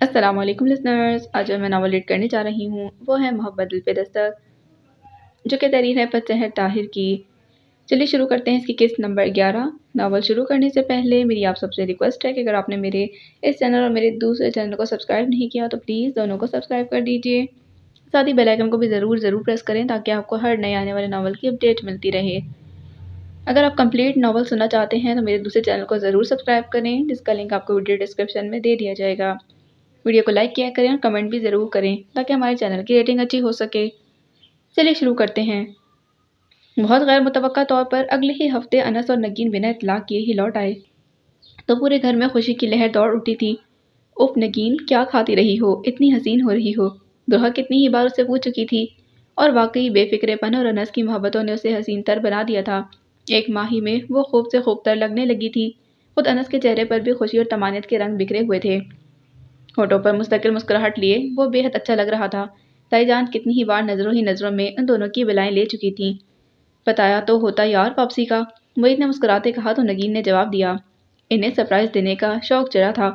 السلام علیکم لسنرز، آج جو میں ناول ریڈ کرنے جا رہی ہوں وہ ہے محبت دل پہ دستک، جو کہ تحریر ہے فتح طاہر کی۔ چلیے شروع کرتے ہیں اس کی قسط نمبر 11۔ ناول شروع کرنے سے پہلے میری آپ سب سے ریکویسٹ ہے کہ اگر آپ نے میرے اس چینل اور میرے دوسرے چینل کو سبسکرائب نہیں کیا تو پلیز دونوں کو سبسکرائب کر دیجیے، ساتھ ہی بیل آئیکن کو بھی ضرور پریس کریں تاکہ آپ کو ہر نئے آنے والے ناول کی اپڈیٹ ملتی رہے۔ اگر آپ کمپلیٹ ناول سننا چاہتے ہیں تو میرے دوسرے چینل کو ضرور سبسکرائب کریں، جس کا لنک آپ کو ویڈیو ڈسکرپشن میں دے دیا جائے گا۔ ویڈیو کو لائک کیا کریں اور کمنٹ بھی ضرور کریں تاکہ ہمارے چینل کی ریٹنگ اچھی ہو سکے۔ چلیے شروع کرتے ہیں۔ بہت غیر متوقع طور پر اگلے ہی ہفتے انس اور نگین بنا اطلاع کیے ہی لوٹ آئے تو پورے گھر میں خوشی کی لہر دوڑ اٹھی تھی۔ اف نگین، کیا کھاتی رہی ہو، اتنی حسین ہو رہی ہو، دوحہ کتنی ہی بار اسے پوچھ چکی تھی، اور واقعی بے فکرے پن اور انس کی محبتوں نے اسے حسین تر بنا دیا تھا۔ ایک ماہ ہی میں وہ خوب سے خوب تر لگنے لگی تھی۔ خود انس کے چہرے پر بھی خوشی اور طمانینت کے رنگ بکھرے ہوئے تھے، ہونٹوں پر مستقل مسکراہٹ لیے وہ بے حد اچھا لگ رہا تھا۔ تائی جان کتنی ہی بار نظروں میں ان دونوں کی بلائیں لے چکی تھیں۔ بتایا تو ہوتا یار واپسی کا، معید نے مسکراتے کہا تو نگین نے جواب دیا۔ انہیں سرپرائز دینے کا شوق چڑھا تھا،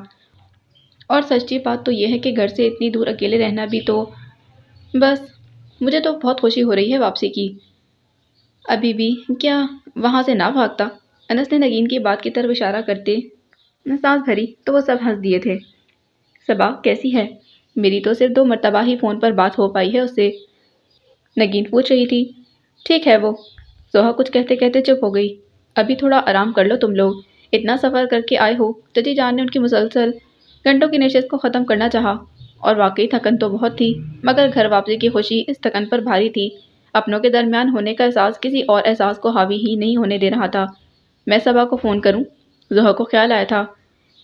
اور سچی بات تو یہ ہے کہ گھر سے اتنی دور اکیلے رہنا بھی تو بس، مجھے تو بہت خوشی ہو رہی ہے واپسی کی۔ ابھی بھی کیا وہاں سے نہ بھاگتا؟ انس نے نگین کی بات کی طرف اشارہ کرتے سانس بھری تو وہ سب ہنس دیے تھے۔ صبا کیسی ہے؟ میری تو صرف 2 مرتبہ ہی فون پر بات ہو پائی ہے اس سے، نگین پوچھ رہی تھی۔ ٹھیک ہے وہ، زوہا کچھ کہتے کہتے چپ ہو گئی۔ ابھی تھوڑا آرام کر لو تم لوگ، اتنا سفر کر کے آئے ہو۔ چچی جان نے ان کی مسلسل گھنٹوں کی نشست کو ختم کرنا چاہا، اور واقعی تھکن تو بہت تھی، مگر گھر واپسی کی خوشی اس تھکن پر بھاری تھی۔ اپنوں کے درمیان ہونے کا احساس کسی اور احساس کو حاوی ہی نہیں ہونے دے رہا تھا۔ میں صبا کو فون کروں؟ زوہا کو خیال آیا تھا۔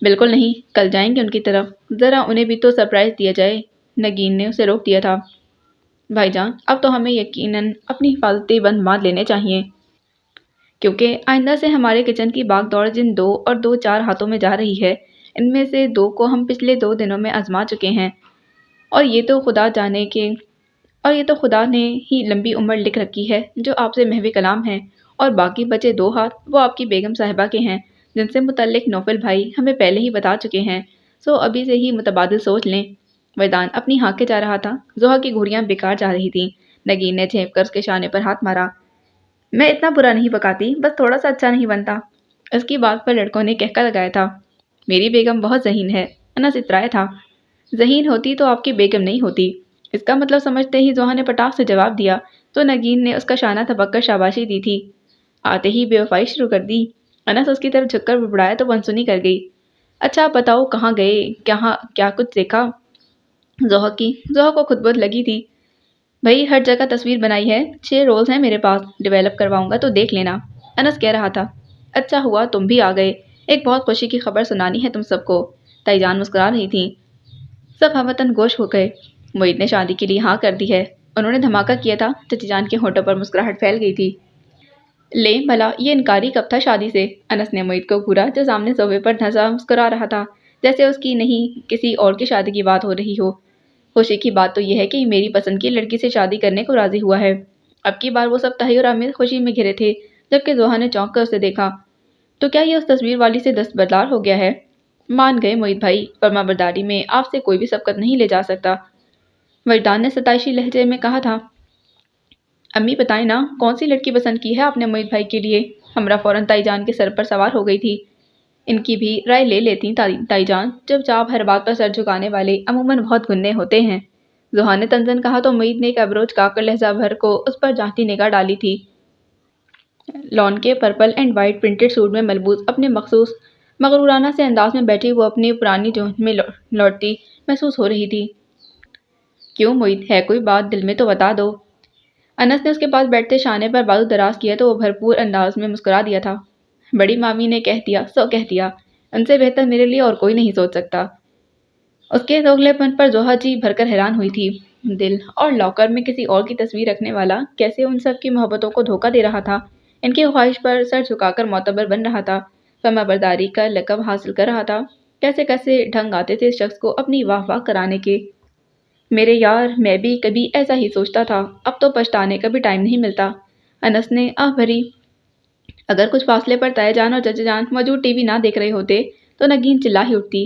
بالکل نہیں، کل جائیں گے ان کی طرف، ذرا انہیں بھی تو سرپرائز دیا جائے۔ نگین نے اسے روک دیا تھا۔ بھائی جان، اب تو ہمیں یقیناً اپنی حفاظتی بند باندھ لینے چاہیے، کیونکہ آئندہ سے ہمارے کچن کی باغ دوڑ جن 2 اور 2 4 ہاتھوں میں جا رہی ہے، ان میں سے 2 کو ہم پچھلے 2 دنوں میں آزما چکے ہیں، اور یہ تو خدا نے ہی لمبی عمر لکھ رکھی ہے جو آپ سے محو کلام ہے، اور باقی بچے 2 ہاتھ وہ آپ کی بیگم صاحبہ کے ہیں، جن سے متعلق نوفل بھائی ہمیں پہلے ہی بتا چکے ہیں، سو ابھی سے ہی متبادل سوچ لیں۔ ویدان اپنی ہانکیں جا رہا تھا۔ زوہا کی گھوریاں بیکار جا رہی تھیں۔ نگین نے جھینپ کر اس کے شانے پر ہاتھ مارا۔ میں اتنا برا نہیں پکاتی، بس تھوڑا سا اچھا نہیں بنتا۔ اس کی بات پر لڑکوں نے کہکا لگایا تھا۔ میری بیگم بہت ذہین ہے، انس اترایا تھا۔ ذہین ہوتی تو آپ کی بیگم نہیں ہوتی، اس کا مطلب سمجھتے ہی زوہا نے پٹاخ سے جواب دیا تو نگین نے اس کا شانہ تھپک کر شاباشی دی تھی۔ آتے ہی بے وفائی شروع کر دی۔ انس اس کی طرف جھک کر بڑبڑایا تو وہ انسنی کر گئی۔ اچھا بتاؤ کہاں گئے، کیا کچھ دیکھا؟ زوہا کو خود بہت لگی تھی۔ بھئی ہر جگہ تصویر بنائی ہے، 6 رولز ہیں میرے پاس، ڈیولپ کرواؤں گا تو دیکھ لینا۔ انس کہہ رہا تھا۔ اچھا ہوا تم بھی آ گئے، ایک بہت خوشی کی خبر سنانی ہے تم سب کو۔ تائی جان مسکرا رہی تھیں۔ سب ہموطن گوش ہو گئے۔ معید نے شادی کے لیے ہاں کر دی ہے، انہوں نے دھماکہ کیا تھا۔ چچی جان کے ہونٹوں پر مسکراہٹ پھیل گئی تھی۔ لے بھلا یہ انکاری کب تھا شادی سے؟ انس نے معید کو گھورا جو سامنے صوفے پر دھنسا مسکرا رہا تھا، جیسے اس کی نہیں کسی اور کی شادی کی بات ہو رہی ہو۔ خوشی کی بات تو یہ ہے کہ میری پسند کی لڑکی سے شادی کرنے کو راضی ہوا ہے۔ اب کی بار وہ سب تحیر آمیز خوشی میں گھرے تھے، جبکہ زوہا نے چونک کر اسے دیکھا۔ تو کیا یہ اس تصویر والی سے دستبردار ہو گیا ہے؟ مان گئے معید بھائی، فرما برداری میں آپ سے کوئی بھی سبقت نہیں لے جا سکتا، وجدان نے ستائشی لہجے میں کہا تھا۔ امی بتائیں نا، کون سی لڑکی پسند کی ہے آپ نے معید بھائی کے لیے؟ ہمراہ فوراً تائی جان کے سر پر سوار ہو گئی تھی۔ ان کی بھی رائے لے لیتی تائی جان، جب چاپ ہر بات پر سر جھکانے والے عموماً بہت گھنے ہوتے ہیں۔ زوہا نے تنزن کہا تو معید نے ایک ابروچ کا کر لہجہ بھر کو اس پر جانتی نگاہ ڈالی تھی۔ لون کے purple and white printed suit میں ملبوس اپنے مخصوص مغرورانہ سے انداز میں بیٹھی وہ اپنی پرانی جونج میں لوٹتی محسوس ہو رہی تھی۔ کیوں معید، ہے کوئی بات دل میں تو بتا دو۔ انس نے اس کے پاس بیٹھتے شانے پر بازو دراز کیا تو وہ بھرپور انداز میں مسکرا دیا تھا۔ بڑی مامی نے کہہ دیا سو کہہ دیا، ان سے بہتر میرے لیے اور کوئی نہیں سوچ سکتا۔ اس کے دوگلے پن پر زوہا جی بھر کر حیران ہوئی تھی۔ دل اور لاکر میں کسی اور کی تصویر رکھنے والا کیسے ان سب کی محبتوں کو دھوکہ دے رہا تھا، ان کی خواہش پر سر جھکا کر معتبر بن رہا تھا، فرما برداری کا لقب حاصل کر رہا تھا۔ کیسے کیسے ڈھنگ آتے تھے اس شخص کو اپنی واہ واہ کرانے کے۔ میرے یار، میں بھی کبھی ایسا ہی سوچتا تھا، اب تو پچھتانے کا بھی ٹائم نہیں ملتا۔ انس نے آہ بھری۔ اگر کچھ فاصلے پر تائی جان اور چچا جان موجود ٹی وی نہ دیکھ رہے ہوتے تو نگین چلا ہی اٹھتی۔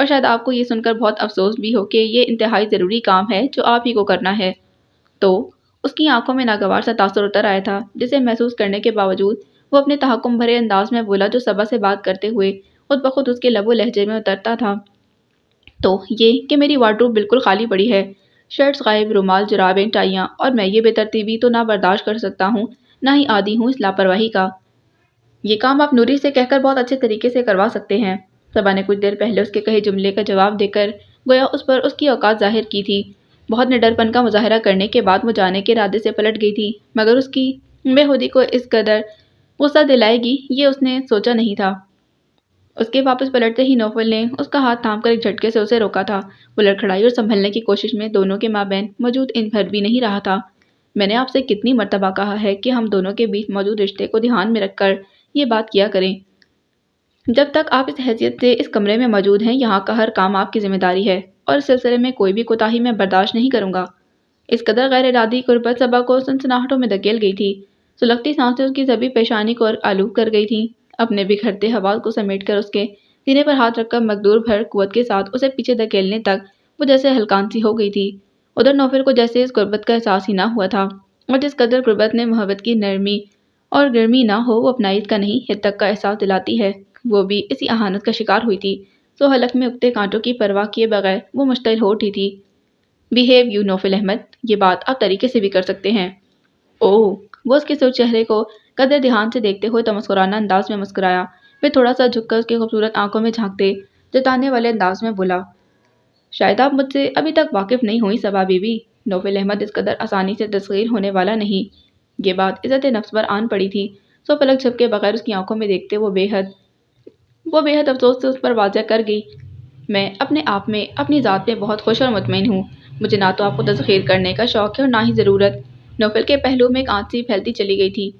اور شاید آپ کو یہ سن کر بہت افسوس بھی ہو کہ یہ انتہائی ضروری کام ہے جو آپ ہی کو کرنا ہے۔ تو اس کی آنکھوں میں ناگوار سا تاثر اتر آیا تھا، جسے محسوس کرنے کے باوجود وہ اپنے تحکم بھرے انداز میں بولا جو صبا سے بات کرتے ہوئے خود بخود اس کے لب و لہجے میں اترتا تھا۔ تو یہ کہ میری وارڈروب بالکل خالی پڑی ہے، شرٹس غائب، رومال، جرابیں، ٹائیاں، اور میں یہ بے ترتیبی تو نہ برداشت کر سکتا ہوں، نہ ہی عادی ہوں اس لاپرواہی کا۔ یہ کام آپ نوری سے کہہ کر بہت اچھے طریقے سے کروا سکتے ہیں۔ صبا نے کچھ دیر پہلے اس کے کہے جملے کا جواب دے کر گویا اس پر اس کی اوقات ظاہر کی تھی۔ بہت نڈرپن کا مظاہرہ کرنے کے بعد وہ جانے کے ارادے سے پلٹ گئی تھی، مگر اس کی بے خودی کو اس قدر غصہ دلائے گی یہ اس نے سوچا نہیں تھا۔ اس کے واپس پلٹتے ہی نوفل نے اس کا ہاتھ تھام کر ایک جھٹکے سے اسے روکا تھا۔ وہ لڑکھڑائی اور سنبھلنے کی کوشش میں دونوں کے مابین موجود ان بھر بھی نہیں رہا تھا۔ میں نے آپ سے کتنی مرتبہ کہا ہے کہ ہم دونوں کے بیچ موجود رشتے کو دھیان میں رکھ کر یہ بات کیا کریں۔ جب تک آپ اس حیثیت سے اس کمرے میں موجود ہیں یہاں کا ہر کام آپ کی ذمہ داری ہے، اور اس سلسلے میں کوئی بھی کوتاہی میں برداشت نہیں کروں گا۔ اس قدر غیر ارادی قربت صبا کو سنسناہٹوں میں دھکیل گئی تھی۔ سلگتی سانسیں اس کی سبھی پیشانی کو آلود کر گئی تھیں۔ اپنے بکھرتے حواس کو سمیٹ کر اس کے سینے پر ہاتھ رکھ کر مقدور بھر قوت کے ساتھ اسے پیچھے دھکیلنے تک وہ جیسے ہلکان سی ہو گئی تھی۔ ادھر نوفل کو جیسے اس قربت کا احساس ہی نہ ہوا تھا، اور جس قدر قربت نے محبت کی نرمی اور گرمی نہ ہو وہ اپنائیت کا نہیں حد تک کا احساس دلاتی ہے، وہ بھی اسی اہانت کا شکار ہوئی تھی۔ سو حلق میں اگتے کانٹوں کی پرواہ کیے بغیر وہ مشتعل ہو اٹھی تھی۔ بیہیو یو نوفل احمد، یہ بات آپ طریقے سے بھی کر سکتے ہیں۔ اوہ، وہ اس کے سرخ چہرے کو قدر دھیان سے دیکھتے ہوئے تمسخرانہ انداز میں مسکرایا، پھر تھوڑا سا جھک کر اس کی خوبصورت آنکھوں میں جھانکتے جتانے والے انداز میں بولا، شاید آپ مجھ سے ابھی تک واقف نہیں ہوئی صبا بی بی، نوفل احمد اس قدر آسانی سے تسخیر ہونے والا نہیں۔ یہ بات عزت نفس پر آن پڑی تھی، سو پلک جھپکے بغیر اس کی آنکھوں میں دیکھتے وہ بے حد افسوس سے اس پر واضح کر گئی، میں اپنے آپ میں اپنی ذات میں بہت خوش اور مطمئن ہوں، مجھے نہ تو آپ کو تسخیر کرنے کا شوق ہے اور نہ ہی ضرورت۔ نوفل کے پہلو میں ایک آنچ سی پھیلتی چلی گئی تھی۔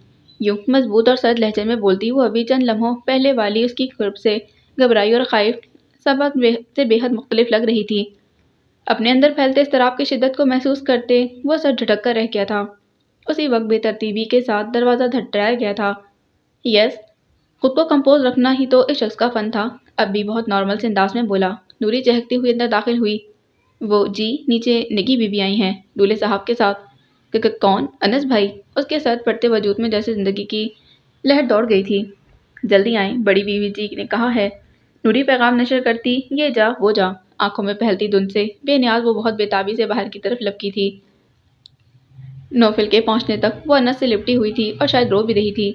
یوں مضبوط اور سرد لہجے میں بولتی وہ ابھی چند لمحوں پہلے والی اس کی قرب سے گھبرائی اور خائف صبا سے بے حد مختلف لگ رہی تھی۔ اپنے اندر پھیلتے اضطراب کی شدت کو محسوس کرتے وہ سر جھٹک کر رہ گیا تھا۔ اسی وقت بے ترتیبی کے ساتھ دروازہ دھڑایا گیا تھا۔ یس، خود کو کمپوز رکھنا ہی تو اس شخص کا فن تھا۔ اب بھی بہت نارمل سے انداز میں بولا۔ نوری چہکتی ہوئی اندر داخل ہوئی۔ وہ جی نیچے نگی بی بی آئی ہیں دولہے صاحب کے ساتھ۔ کون؟ انس بھائی؟ اس کے سرد پڑتے وجود میں جیسے زندگی کی لہر دوڑ گئی تھی۔ جلدی آئیں، بڑی بیوی جی نے کہا ہے۔ نوری پیغام نشر کرتی، یہ جا وہ جا، آنکھوں میں پہلتی دھند سے بے نیاز وہ بہت بے تابی سے باہر کی طرف لپکی تھی۔ نوفل کے پہنچنے تک وہ انس سے لپٹی ہوئی تھی اور شاید رو بھی رہی تھی۔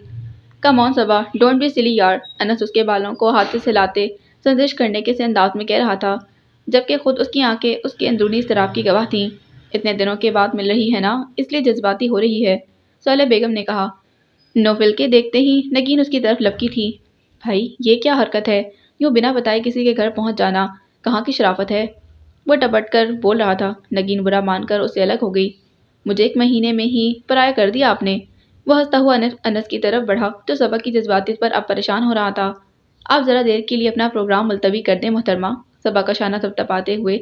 کم آن صبا، ڈونٹ بی سلی یار، انس اس کے بالوں کو ہاتھ سے سلاتے سرزش کرنے کے سے انداز میں کہہ رہا تھا، جبکہ خود اس کی آنکھیں اس کے اندرونی اضطراب کی گواہ تھیں۔ اتنے دنوں کے بعد مل رہی ہے نا، اس لیے جذباتی ہو رہی ہے، صالح بیگم نے کہا۔ نوفل کے دیکھتے ہی نگین اس کی طرف لپکی تھی۔ بھائی یہ کیا حرکت ہے، یوں بنا بتائے کسی کے گھر پہنچ جانا، کہاں کی شرافت ہے؟ وہ ٹپٹ کر بول رہا تھا۔ نگین برا مان کر اس سے الگ ہو گئی۔ مجھے 1 مہینے میں ہی پرایا کر دیا آپ نے۔ وہ ہنستا ہوا انس کی طرف بڑھا جو صبا کی جذباتیت پر اب پریشان ہو رہا تھا۔ آپ ذرا دیر کے لیے اپنا پروگرام ملتوی کر دیں محترمہ، صبا کا شانہ تھپتھپاتے ہوئے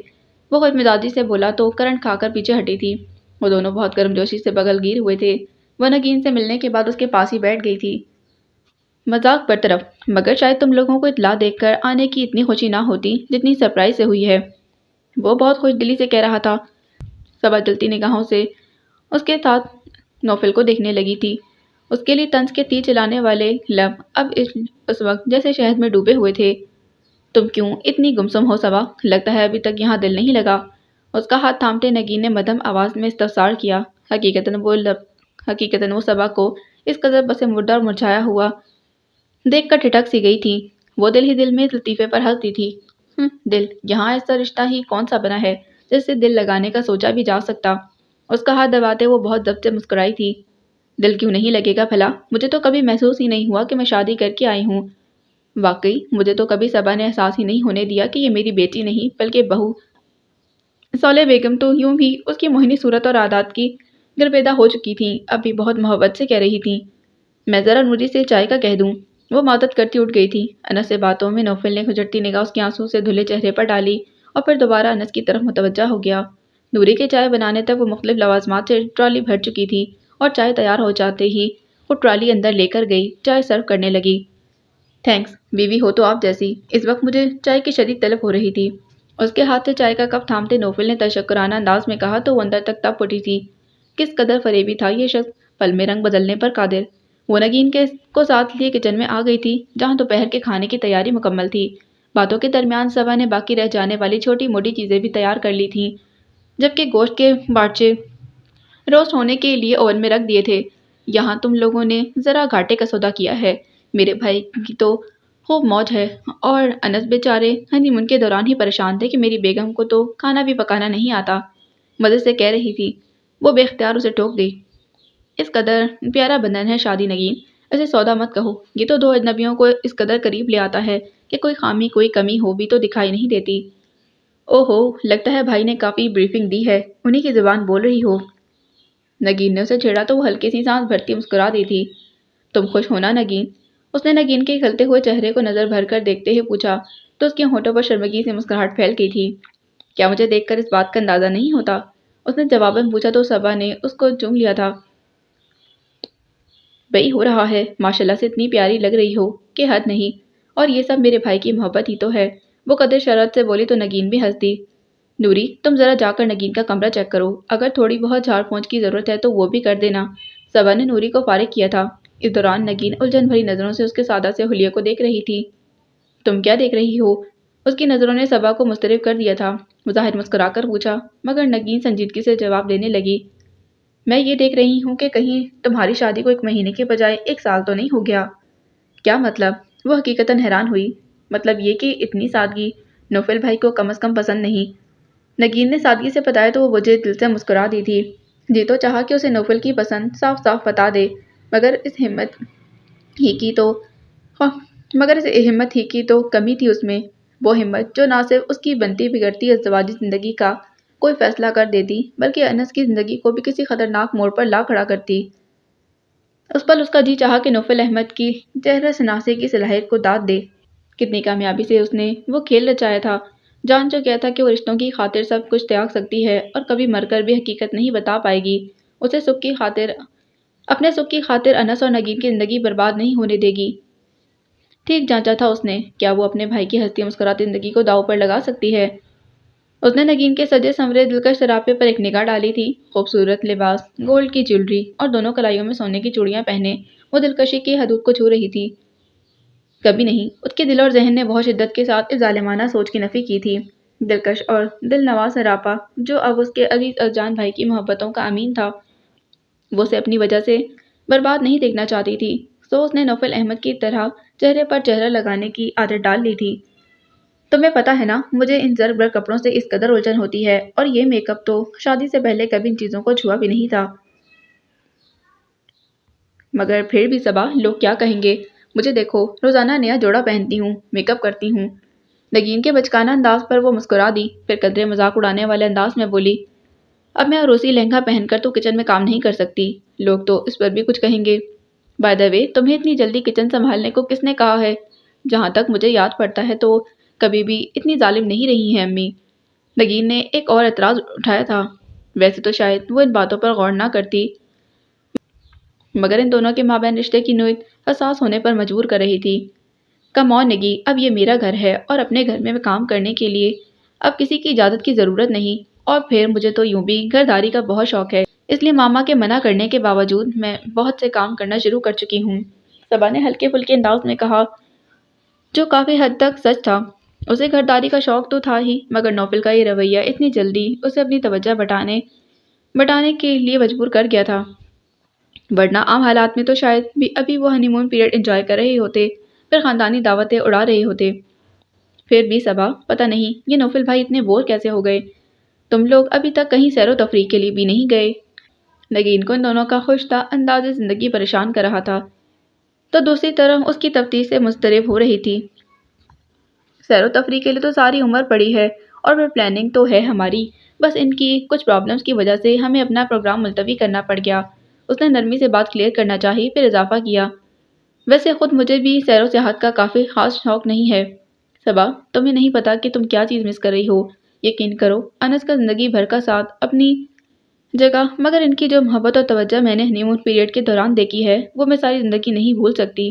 وہ خود مزاجی سے بولا تو کرنٹ کھا کر پیچھے ہٹی تھی۔ وہ دونوں بہت گرم جوشی سے بغل گیر ہوئے تھے۔ وہ نگین سے ملنے کے بعد اس کے پاس ہی بیٹھ گئی تھی۔ مذاق برطرف، مگر شاید تم لوگوں کو اطلاع دیکھ کر آنے کی اتنی خوشی نہ ہوتی جتنی سرپرائز سے ہوئی ہے، وہ بہت خوش دلی سے کہہ رہا تھا۔ صبا جلتی نگاہوں سے اس کے ساتھ نوفل کو دیکھنے لگی تھی۔ اس کے لیے طنز کے تیر چلانے والے لب اب اس وقت جیسے شہد میں ڈوبے ہوئے تھے۔ تم کیوں اتنی گمسم ہو صبا، لگتا ہے ابھی تک یہاں دل نہیں لگا؟ اس کا ہاتھ تھامتے نگین نے مدھم آواز میں استفسار کیا۔ حقیقتاً وہ صبا کو اس قدر پس مردہ اور مرجھایا ہوا دیکھ کر ٹھٹک سی گئی تھی۔ وہ دل ہی دل میں اس لطیفے پر ہنستی تھی۔ دل، یہاں ایسا رشتہ ہی کون سا بنا ہے جس سے دل لگانے کا سوچا بھی جا سکتا؟ اس کا ہاتھ دباتے وہ بہت ضبط سے مسکرائی تھی۔ دل کیوں نہیں لگے گا بھلا، مجھے تو کبھی محسوس ہی نہیں ہوا کہ میں شادی کر کے آئی ہوں۔ واقعی مجھے تو کبھی صبا نے احساس ہی نہیں ہونے دیا کہ یہ میری بیٹی نہیں بلکہ بہو۔ صالح بیگم تو یوں بھی اس کی موہنی صورت اور عادات کی گربیدہ ہو چکی تھیں، اب بھی بہت محبت سے کہہ رہی تھیں، میں ذرا نوری سے چائے کا کہہ دوں۔ وہ مادت کرتی اٹھ گئی تھی۔ انس سے باتوں میں نوفل نے کھجٹتی نگاہ اس کے آنسو سے دھلے چہرے پر ڈالی اور پھر دوبارہ انس کی طرف متوجہ ہو گیا۔ نوری کے چائے بنانے تک وہ مختلف لوازمات سے ٹرالی بھر چکی تھی اور چائے تیار ہو جاتے ہی وہ ٹرالی اندر لے کر گئی، چائے سرو کرنے لگی۔ تھینکس، بیوی ہو تو آپ جیسی۔ اس وقت مجھے چائے کی شدید طلب ہو رہی تھی۔ اس کے ہاتھ سے چائے کا کپ تھامتے نوفل نے تشکرانہ انداز میں کہا تو وہ اندر تک تپ اٹھی تھی۔ کس قدر فریبی تھا یہ شخص، پل میں رنگ بدلنے پر قادر۔ وہ نگین کو ساتھ لیے کچن میں آ گئی تھی، جہاں دوپہر کے کھانے کی تیاری مکمل تھی۔ باتوں کے درمیان صبا نے باقی رہ جانے والی چھوٹی موٹی چیزیں بھی تیار کر لی تھیں، جبکہ گوشت کے بارچے روسٹ ہونے کے لیے اوون میں رکھ دیے تھے۔ یہاں تم لوگوں نے ذرا گھاٹے کا سودا کیا ہے۔ میرے بھائی کی تو خوب موج ہے، اور انس بیچارے ہنی مون کے دوران ہی پریشان تھے کہ میری بیگم کو تو کھانا بھی پکانا نہیں آتا، مزے سے کہہ رہی تھی۔ وہ بے اختیار اسے ٹوک گئی۔ اس قدر پیارا بندھن ہے شادی نگین، اسے سودا مت کہو۔ یہ تو دو اجنبیوں کو اس قدر قریب لے آتا ہے کہ کوئی خامی کوئی کمی ہو بھی تو دکھائی نہیں دیتی۔ اوہو، لگتا ہے بھائی نے کافی بریفنگ دی ہے، انہی کی زبان بول رہی ہو۔ نگین نے اسے چھیڑا تو وہ ہلکی سی سانس بھرتی مسکرا دی تھی۔ تم خوش ہونا نگین؟ اس نے نگین کے کھلتے ہوئے چہرے کو نظر بھر کر دیکھتے ہوئے پوچھا تو اس کے ہونٹوں پر شرمگی سے مسکراہٹ پھیل گئی تھی۔ کیا مجھے دیکھ کر اس بات کا اندازہ نہیں ہوتا؟ اس نے جواباً پوچھا تو صبا نے اس کو چوم لیا تھا۔ بئی ہو رہا ہے، ماشاءاللہ سے اتنی پیاری لگ رہی ہو کہ حد نہیں، اور یہ سب میرے بھائی کی محبت ہی تو ہے، وہ قدر شرارت سے بولی تو نگین بھی ہنس دی۔ نوری، تم ذرا جا کر نگین کا کمرہ چیک کرو، اگر تھوڑی بہت جھاڑ پونچھ کی ضرورت ہے تو وہ بھی کر دینا۔ صبا نے نوری کو فارغ کیا تھا۔ اس دوران نگین الجھن بھری نظروں سے اس کے سادہ سے حلیے کو دیکھ رہی تھی۔ تم کیا دیکھ رہی ہو؟ اس کی نظروں نے صبا کو مضطرب کر دیا تھا۔ مظاہر مسکرا کر پوچھا، مگر نگین سنجیدگی سے جواب دینے لگی، میں یہ دیکھ رہی ہوں کہ کہیں تمہاری شادی کو 1 مہینے کے بجائے 1 سال تو نہیں ہو گیا؟ کیا مطلب؟ وہ حقیقتاً حیران ہوئی۔ مطلب یہ کہ اتنی سادگی نوفل بھائی کو کم از کم پسند نہیں۔ نگین نے سادگی سے بتایا تو وہ وجہ دل سے مسکرا دی تھی۔ جی تو چاہا کہ اسے نوفل کی پسند صاف صاف بتا دے، مگر اس ہمت ہی کی تو کمی تھی اس میں، وہ ہمت جو نہ صرف اس کی بنتی بگڑتی ازدواجی زندگی کا کوئی فیصلہ کر دیتی، بلکہ انس کی زندگی کو بھی کسی خطرناک موڑ پر لا کھڑا کرتی۔ اس پل اس کا جی چاہا کہ نوفل احمد کی چہرہ شناسی کی صلاحیت کو داد دے۔ کتنی کامیابی سے اس نے وہ کھیل رچایا تھا، جان جو کیا تھا کہ وہ رشتوں کی خاطر سب کچھ تیاگ سکتی ہے اور کبھی مر کر بھی حقیقت نہیں بتا پائے گی۔ اسے اپنے سکھ کی خاطر انس اور نگین کی زندگی برباد نہیں ہونے دے گی۔ ٹھیک جانچا تھا اس نے، کیا وہ اپنے بھائی کی ہستی مسکراتی زندگی کو داؤ پر لگا سکتی ہے؟ اس نے نگین کے سجے سنورے دلکش سراپے پر ایک نگاہ ڈالی تھی۔ خوبصورت لباس، گولڈ کی جیولری اور دونوں کلائیوں میں سونے کی چوڑیاں پہنے وہ دلکشی کی حدود کو چھو رہی تھی۔ کبھی نہیں، اس کے دل اور ذہن نے بہت شدت کے ساتھ اس ظالمانہ سوچ کی نفی کی تھی۔ دلکش اور دل نواز سراپا جو اب اس کے عزیز الجان بھائی کی محبتوں کا امین تھا، وہ اسے اپنی وجہ سے برباد نہیں دیکھنا چاہتی تھی، سو اس نے نوفل احمد کی طرح چہرے پر چہرہ لگانے کی عادت ڈال لی تھی۔ تمہیں پتہ ہے نا، مجھے ان زر بر کپڑوں سے اس قدر الجھن ہوتی ہے، اور یہ میک اپ تو شادی سے پہلے کبھی ان چیزوں کو چھوا بھی نہیں تھا۔ مگر پھر بھی صبا، لوگ کیا کہیں گے؟ مجھے دیکھو، روزانہ نیا جوڑا پہنتی ہوں، میک اپ کرتی ہوں۔ نگین کے بچکانہ انداز پر وہ مسکرا دی، پھر قدرے مذاق اڑانے والے انداز میں بولی، اب میں عروسی لہنگا پہن کر تو کچن میں کام نہیں کر سکتی، لوگ تو اس پر بھی کچھ کہیں گے۔ بائی دا وے، تمہیں اتنی جلدی کچن سنبھالنے کو کس نے کہا ہے؟ جہاں تک مجھے یاد پڑتا ہے تو کبھی بھی اتنی ظالم نہیں رہی ہیں امی۔ نگین نے ایک اور اعتراض اٹھایا تھا۔ ویسے تو شاید وہ ان باتوں پر غور نہ کرتی، مگر ان دونوں کے مابین رشتے کی نوعیت حساس ہونے پر مجبور کر رہی تھی۔ کم آن نگی، اب یہ میرا گھر ہے اور اپنے گھر میں کام کرنے کے لیے اب کسی کی اجازت کی ضرورت نہیں، اور پھر مجھے تو یوں بھی گھرداری کا بہت شوق ہے، اس لیے ماما کے منع کرنے کے باوجود میں بہت سے کام کرنا شروع کر چکی ہوں۔ صبا نے ہلکے پھلکے انداز میں کہا، جو کافی حد تک سچ تھا۔ اسے گھرداری کا شوق تو تھا ہی، مگر نوفل کا یہ رویہ اتنی جلدی اسے اپنی توجہ بٹانے کے لیے مجبور کر گیا تھا، ورنہ عام حالات میں تو شاید بھی ابھی وہ ہنی مون پیریڈ انجوائے کر رہے ہوتے، پھر خاندانی دعوتیں اڑا رہے ہوتے۔ پھر بھی صبا، پتہ نہیں یہ نوفل بھائی اتنے بور کیسے ہو گئے؟ تم لوگ ابھی تک کہیں سیر و تفریح کے لیے بھی نہیں گئے؟ نگین کو ان دونوں کا خوشتا انداز زندگی پریشان کر رہا تھا، تو دوسری طرف اس کی تفتیش سے مضطرب ہو رہی تھی۔ سیر و تفریح کے لیے تو ساری عمر پڑی ہے، اور پھر پلاننگ تو ہے ہماری، بس ان کی کچھ پرابلمز کی وجہ سے ہمیں اپنا پروگرام ملتوی کرنا پڑ گیا۔ اس نے نرمی سے بات کلیئر کرنا چاہی، پھر اضافہ کیا، ویسے خود مجھے بھی سیر و سیاحت کا کافی خاص شوق نہیں ہے۔ صبا، تمہیں نہیں پتا کہ تم کیا چیز مس کر رہی ہو، یقین کرو، انس کا زندگی بھر کا ساتھ اپنی جگہ، مگر ان کی جو محبت اور توجہ میں نے ہنی مون پیریڈ کے دوران دیکھی ہے، وہ میں ساری زندگی نہیں بھول سکتی۔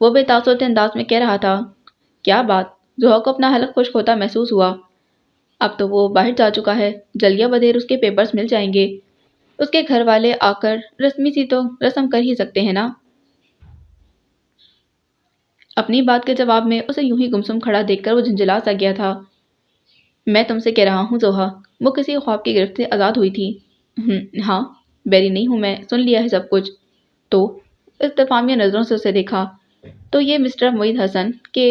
وہ بے تاثر انداز میں کہہ رہا تھا۔ کیا بات؟ زہا کو اپنا حلق خشک ہوتا محسوس ہوا۔ اب تو وہ باہر جا چکا ہے، جلدی بدیر اس کے پیپرز مل جائیں گے۔ اس کے گھر والے آ کر رسمی سی تو رسم کر ہی سکتے ہیں نا۔ اپنی بات کے جواب میں اسے یوں ہی گمسم کھڑا دیکھ کر وہ جھنجھلا سا گیا تھا۔ میں تم سے کہہ رہا ہوں زہا، وہ کسی خواب کی گرفت سے آزاد ہوئی تھی۔ ہاں، بیری نہیں ہوں میں، سن لیا ہے سب کچھ۔ تو استفہامیہ نظروں سے اسے دیکھا۔ تو یہ مسٹر معید حسن کہ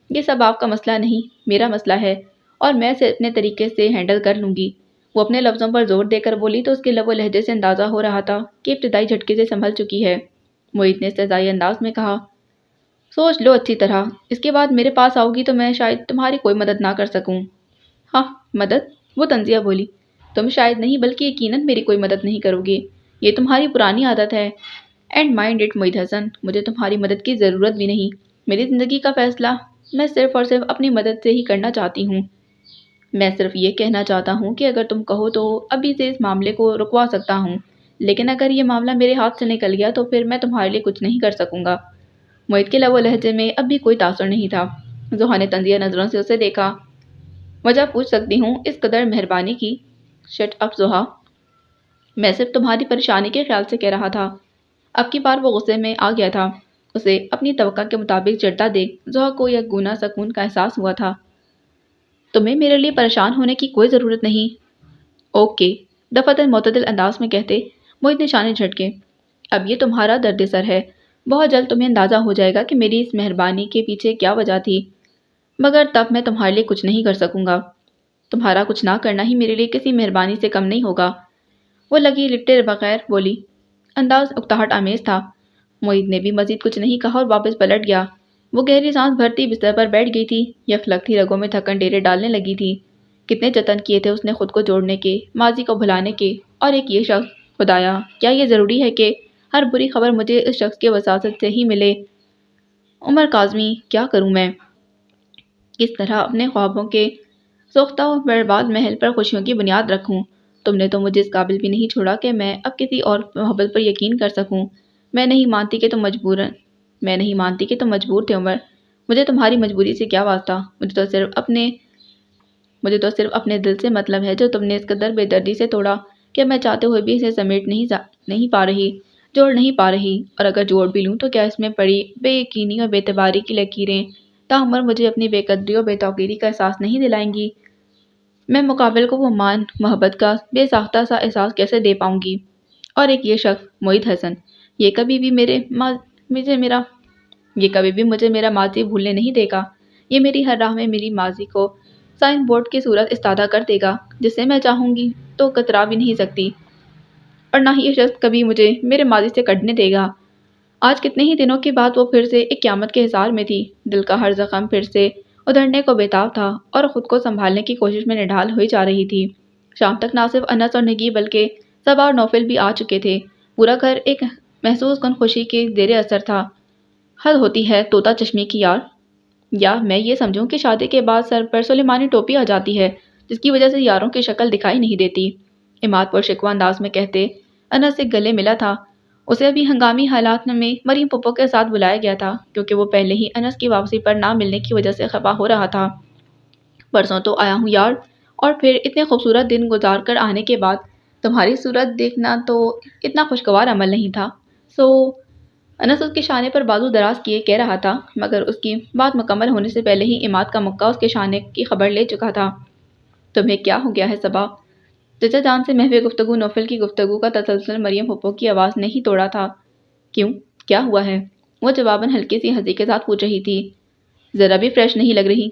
یہ سب آپ کا مسئلہ نہیں، میرا مسئلہ ہے، اور میں اسے اپنے طریقے سے ہینڈل کر لوں گی۔ وہ اپنے لفظوں پر زور دے کر بولی تو اس کے لب و لہجے سے اندازہ ہو رہا تھا کہ ابتدائی جھٹکے سے سنبھل چکی ہے۔ معید نے استہزائی انداز میں کہا، سوچ لو اچھی طرح، اس کے بعد میرے پاس آؤ گی تو میں شاید تمہاری کوئی مدد نہ کر سکوں۔ ہاں، مدد؟ وہ طنزیہ بولی۔ تم شاید نہیں بلکہ یقیناً میری کوئی مدد نہیں کرو گی، یہ تمہاری پرانی عادت ہے۔ اینڈ مائنڈ اٹ معید حسن، مجھے تمہاری مدد کی ضرورت بھی نہیں۔ میری زندگی کا فیصلہ میں صرف اور صرف اپنی مدد سے ہی کرنا چاہتی ہوں۔ میں صرف یہ کہنا چاہتا ہوں کہ اگر تم کہو تو ابھی سے اس معاملے کو رکوا سکتا ہوں، لیکن اگر یہ معاملہ میرے ہاتھ سے نکل گیا تو پھر میں تمہارے لیے کچھ نہیں کر سکوں گا۔ معید کے لب و لہجے میں اب بھی کوئی تاثر نہیں تھا۔ زہا نے طنزیہ نظروں سے اسے دیکھا۔ وجہ پوچھ سکتی ہوں اس قدر مہربانی کی؟ شٹ اپ زہا، میں صرف تمہاری پریشانی کے خیال سے کہہ رہا تھا۔ اب کی بار وہ غصے میں آ گیا تھا۔ اسے اپنی توقع کے مطابق چڑھتا دیکھ زہا کو یک گونا سکون کا احساس ہوا تھا۔ تمہیں میرے لیے پریشان ہونے کی کوئی ضرورت نہیں۔ اوکے، دفعتاً معتدل انداز میں کہتے معید نے شانے جھٹکے۔ اب یہ تمہارا درد سر ہے، بہت جلد تمہیں اندازہ ہو جائے گا کہ میری اس مہربانی کے پیچھے کیا وجہ تھی، مگر تب میں تمہارے لیے کچھ نہیں کر سکوں گا۔ تمہارا کچھ نہ کرنا ہی میرے لیے کسی مہربانی سے کم نہیں ہوگا۔ وہ لگی لپٹے بغیر بولی۔ انداز اکتاہٹ آمیز تھا۔ معید نے بھی مزید کچھ نہیں کہا اور واپس پلٹ گیا۔ وہ گہری سانس بھرتی بستر پر بیٹھ گئی تھی، یکلگتی رگوں میں تھکن ڈیرے ڈالنے لگی تھی۔ کتنے جتن کیے تھے اس نے خود کو جوڑنے کے، ماضی کو بھلانے کے، اور ایک یہ شخص، خدایا کیا یہ ضروری ہے کہ ہر بری خبر مجھے اس شخص کے وساطت سے ہی ملے؟ عمر کاظمی، کیا کروں میں؟ کس طرح اپنے خوابوں کے سوختہ و برباد محل پر خوشیوں کی بنیاد رکھوں؟ تم نے تو مجھے اس قابل بھی نہیں چھوڑا کہ میں اب کسی اور محبت پر یقین کر سکوں۔ میں نہیں مانتی کہ تم مجبور تھے عمر۔ مجھے تمہاری مجبوری سے کیا واسطہ؟ مجھے تو صرف اپنے دل سے مطلب ہے جو تم نے اس قدر بے دردی سے توڑا کہ میں چاہتے ہوئے بھی اسے سمیٹ نہیں پا رہی، جوڑ نہیں پا رہی، اور اگر جوڑ بھی لوں تو کیا اس میں پڑی بے یقینی اور بے اعتباری کی لکیریں تاعمر مجھے اپنی بے قدری اور بے توقیری کا احساس نہیں دلائیں گی؟ میں مقابل کو وہ محبت کا بے ساختہ سا احساس کیسے دے پاؤں گی؟ اور ایک یہ شخص معید حسن، یہ کبھی بھی مجھے میرا ماضی بھولنے نہیں دے گا۔ یہ میری ہر راہ میں میری ماضی کو سائن بورڈ کی صورت استادہ کر دے گا جسے میں چاہوں گی تو کترا بھی نہیں سکتی، اور نہ ہی یہ شخص کبھی مجھے میرے ماضی سے کٹنے دے گا۔ آج کتنے ہی دنوں کے بعد وہ پھر سے ایک قیامت کے حصار میں تھی۔ دل کا ہر زخم پھر سے ادھڑنے کو بےتاب تھا اور خود کو سنبھالنے کی کوشش میں نڈھال ہوئی جا رہی تھی۔ شام تک نہ صرف انس اور نگی بلکہ صبا اور نوفل بھی آ چکے تھے۔ پورا گھر ایک محسوس کن خوشی کے زیر اثر تھا۔ حد ہوتی ہے طوطا چشمی کی یار، یا میں یہ سمجھوں کہ شادی کے بعد سر پر سلیمانی ٹوپی آ جاتی ہے جس کی وجہ سے یاروں کی شکل دکھائی نہیں دیتی، عماد پر شکوہ انداز میں کہتے انس سے گلے ملا تھا۔ اسے ابھی ہنگامی حالات میں مریم پھپھو کے ساتھ بلایا گیا تھا کیونکہ وہ پہلے ہی انس کی واپسی پر نہ ملنے کی وجہ سے خفا ہو رہا تھا۔ پرسوں تو آیا ہوں یار، اور پھر اتنے خوبصورت دن گزار کر آنے کے بعد تمہاری صورت دیکھنا تو اتنا خوشگوار عمل نہیں تھا۔ انس اس کے شانے پر بازو دراز کیے کہہ رہا تھا، مگر اس کی بات مکمل ہونے سے پہلے ہی عماد کا مکہ اس کے شانے کی خبر لے چکا تھا۔ تمہیں کیا ہو گیا ہے صبا؟ چچا جان سے محو گفتگو نوفل کی گفتگو کا تسلسل مریم پھپھو کی آواز نے ہی توڑا تھا۔ کیوں؟ کیا ہوا ہے؟ وہ جواباً ہلکی سی ہنسی کے ساتھ پوچھ رہی تھی۔ ذرا بھی فریش نہیں لگ رہی۔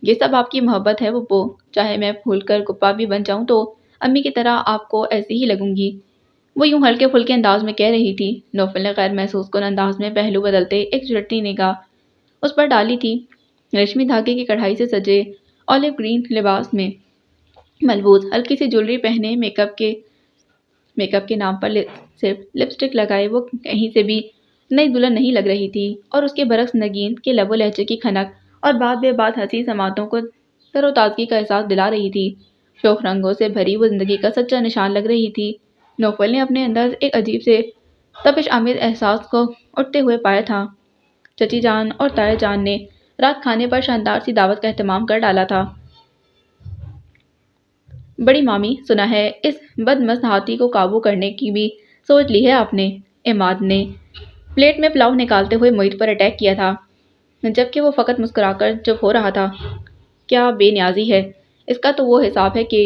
یہ سب آپ کی محبت ہے پھپھو، چاہے میں پھول کر کپا بھی بن جاؤں تو امی کی طرح آپ کو ایسی ہی لگوں گی، وہ یوں ہلکے پھلکے انداز میں کہہ رہی تھی۔ نوفل نے غیر محسوس کن انداز میں پہلو بدلتے ایک چٹنی نگاہ اس پر ڈالی تھی۔ ریشمی دھاگے کی کڑھائی سے سجے اولیو گرین لباس میں ملبوس، ہلکی سی جویلری پہنے، میک اپ کے نام پر صرف لپسٹک لگائے وہ کہیں سے بھی نئی دلہن نہیں لگ رہی تھی، اور اس کے برعکس نگین کے لب و لہجے کی کھنک اور بات بے بات ہنسی سماعتوں کو تر و تازگی کا احساس دلا رہی تھی۔ شوخ رنگوں سے بھری وہ زندگی کا سچا نشان لگ رہی تھی۔ نوفل نے اپنے اندر ایک عجیب سے تپش آمیز احساس کو اٹھتے ہوئے پایا تھا۔ چچی جان اور تایا جان نے رات کھانے پر شاندار سی دعوت کا اہتمام کر ڈالا تھا۔ بڑی مامی، سنا ہے اس بدمست ہاتھی کو قابو کرنے کی بھی سوچ لی ہے آپ نے؟ عماد نے پلیٹ میں پلاؤ نکالتے ہوئے موہت پر اٹیک کیا تھا، جبکہ وہ فقط مسکرا کر چپ ہو رہا تھا۔ کیا بے نیازی ہے! اس کا تو وہ حساب ہے کہ